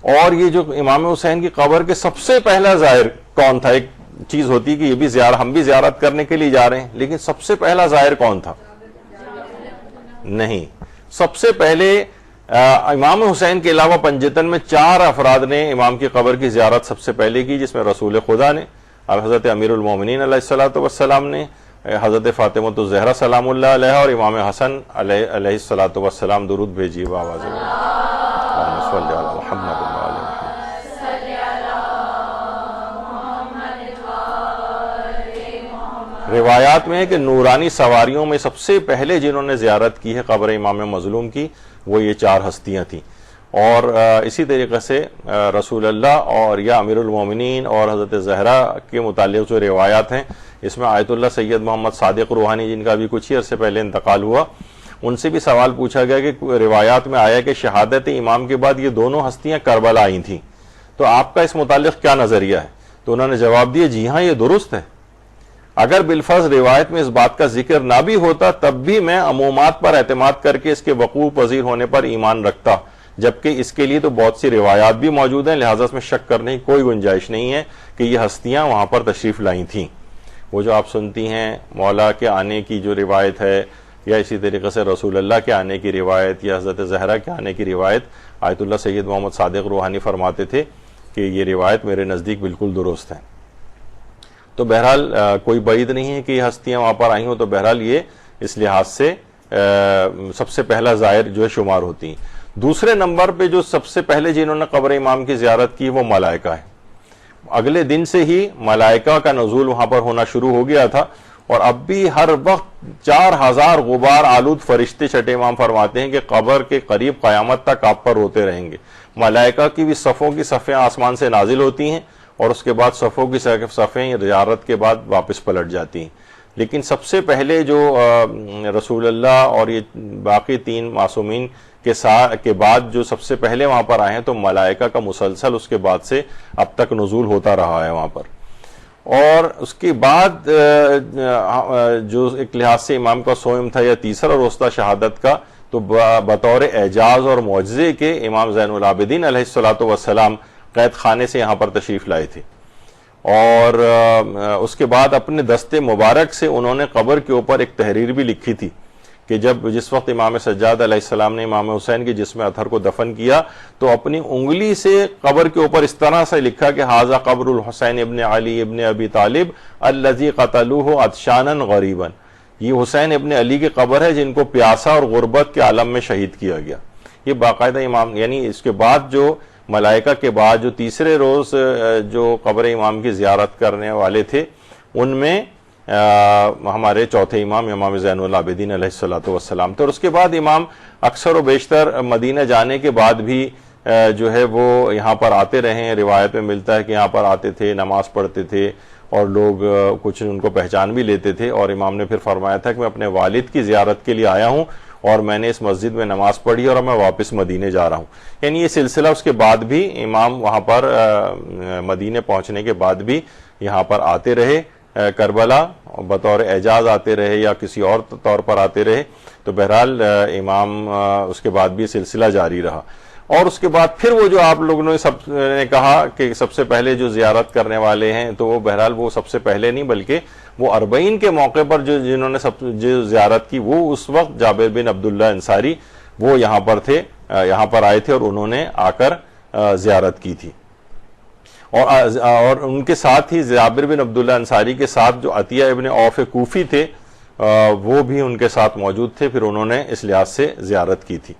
اور یہ جو امام حسین کی قبر کے سب سے پہلا زائر کون تھا؟ ایک چیز ہوتی کہ یہ بھی ہم بھی زیارت کرنے کے لیے جا رہے ہیں، لیکن سب سے پہلا زائر کون تھا؟ نہیں، سب سے پہلے امام حسین کے علاوہ پنجتن میں 4 افراد نے امام کی قبر کی زیارت سب سے پہلے کی، جس میں رسول خدا نے، حضرت امیر المومنین علیہ الصلوۃ والسلام نے، حضرت فاطمہ الزہرا سلام اللہ علیہا اور امام حسن علیہ الصلوۃ والسلام، درود بھیجیے بآواز محمد۔ روایات میں ہے کہ نورانی سواریوں میں سب سے پہلے جنہوں نے زیارت کی ہے قبر امام مظلوم کی، وہ یہ 4 ہستیاں تھیں۔ اور اسی طریقے سے رسول اللہ اور یا امیر المومنین اور حضرت زہرا کے متعلق جو روایات ہیں، اس میں آیت اللہ سید محمد صادق روحانی، جن کا بھی کچھ ہی عرصے پہلے انتقال ہوا، ان سے بھی سوال پوچھا گیا کہ روایات میں آیا کہ شہادت امام کے بعد یہ دونوں ہستیاں کربلا آئی تھیں، تو آپ کا اس متعلق کیا نظریہ ہے؟ تو انہوں نے جواب دیا، جی ہاں، یہ درست ہے۔ اگر بالفرض روایت میں اس بات کا ذکر نہ بھی ہوتا تب بھی میں عمومات پر اعتماد کر کے اس کے وقوع پذیر ہونے پر ایمان رکھتا، جبکہ اس کے لیے تو بہت سی روایات بھی موجود ہیں، لہٰذا اس میں شک کرنے کی کوئی گنجائش نہیں ہے کہ یہ ہستیاں وہاں پر تشریف لائی تھیں۔ وہ جو آپ سنتی ہیں مولا کے آنے کی جو روایت ہے، یا اسی طریقے سے رسول اللہ کے آنے کی روایت، یا حضرت زہرا کے آنے کی روایت، آیت اللہ سید محمد صادق روحانی فرماتے تھے کہ یہ روایت میرے نزدیک بالکل درست ہے۔ تو بہرحال کوئی بعید نہیں ہے کہ یہ ہستیاں وہاں پر آئی ہوں، تو بہرحال یہ اس لحاظ سے سب سے پہلا زائر جو ہے شمار ہوتی ہیں۔ دوسرے نمبر پہ جو سب سے پہلے جنہوں نے قبر امام کی زیارت کی وہ ملائکہ ہے۔ اگلے دن سے ہی ملائکہ کا نزول وہاں پر ہونا شروع ہو گیا تھا، اور اب بھی ہر وقت 4000 غبار آلود فرشتے، چھٹے امام فرماتے ہیں کہ قبر کے قریب قیامت تک آپ پر روتے رہیں گے۔ ملائکہ کی بھی صفوں کی صفیں آسمان سے نازل ہوتی ہیں، اور اس کے بعد صفوں کی صفیں زیارت کے بعد واپس پلٹ جاتی ہیں۔ لیکن سب سے پہلے جو رسول اللہ اور یہ باقی 3 معصومین کے بعد جو سب سے پہلے وہاں پر آئے ہیں، تو ملائکہ کا مسلسل اس کے بعد سے اب تک نزول ہوتا رہا ہے وہاں پر۔ اور اس کے بعد جو ایک لحاظ سے امام کا صوم تھا یا تیسرا روزہ شہادت کا، تو بطور اعجاز اور معجزے کے امام زین العابدین علیہ الصلوۃ والسلام قید خانے سے یہاں پر تشریف لائے تھے، اور اس کے بعد اپنے دستے مبارک سے انہوں نے قبر کے اوپر ایک تحریر بھی لکھی تھی کہ جس وقت امام سجاد علیہ السلام نے امام حسین کی جسم اطہر کو دفن کیا، تو اپنی انگلی سے قبر کے اوپر اس طرح سے لکھا کہ ھذا قبر الحسین ابن علی ابن ابی طالب الذی قتلوہ عطشانا غریبا، یہ حسین ابن علی کی قبر ہے جن کو پیاسا اور غربت کے عالم میں شہید کیا گیا۔ یہ باقاعدہ امام، یعنی اس کے بعد جو ملائکہ کے بعد جو تیسرے روز جو قبر امام کی زیارت کرنے والے تھے، ان میں ہمارے چوتھے امام امام زین العابدین علیہ الصلوۃ والسلام تھے۔ اور اس کے بعد امام اکثر و بیشتر مدینہ جانے کے بعد بھی جو ہے وہ یہاں پر آتے رہے ہیں۔ روایت میں ملتا ہے کہ یہاں پر آتے تھے، نماز پڑھتے تھے، اور لوگ کچھ ان کو پہچان بھی لیتے تھے، اور امام نے پھر فرمایا تھا کہ میں اپنے والد کی زیارت کے لیے آیا ہوں، اور میں نے اس مسجد میں نماز پڑھی اور میں واپس مدینے جا رہا ہوں۔ یعنی یہ سلسلہ اس کے بعد بھی امام وہاں پر مدینے پہنچنے کے بعد بھی یہاں پر آتے رہے، کربلا بطور اعجاز آتے رہے یا کسی اور طور پر آتے رہے۔ تو بہرحال امام اس کے بعد بھی سلسلہ جاری رہا۔ اور اس کے بعد پھر وہ جو آپ لوگوں نے کہا کہ سب سے پہلے جو زیارت کرنے والے ہیں، تو وہ بہرحال وہ سب سے پہلے نہیں بلکہ وہ 40 کے موقع پر جنہوں نے جو زیارت کی، وہ اس وقت جابر بن عبداللہ انصاری وہ یہاں پر تھے، یہاں پر آئے تھے، اور انہوں نے آ کر زیارت کی تھی۔ اور ان کے ساتھ ہی جابر بن عبداللہ انصاری کے ساتھ جو عطیہ ابن عوف کوفی تھے، وہ بھی ان کے ساتھ موجود تھے، پھر انہوں نے اس لحاظ سے زیارت کی تھی۔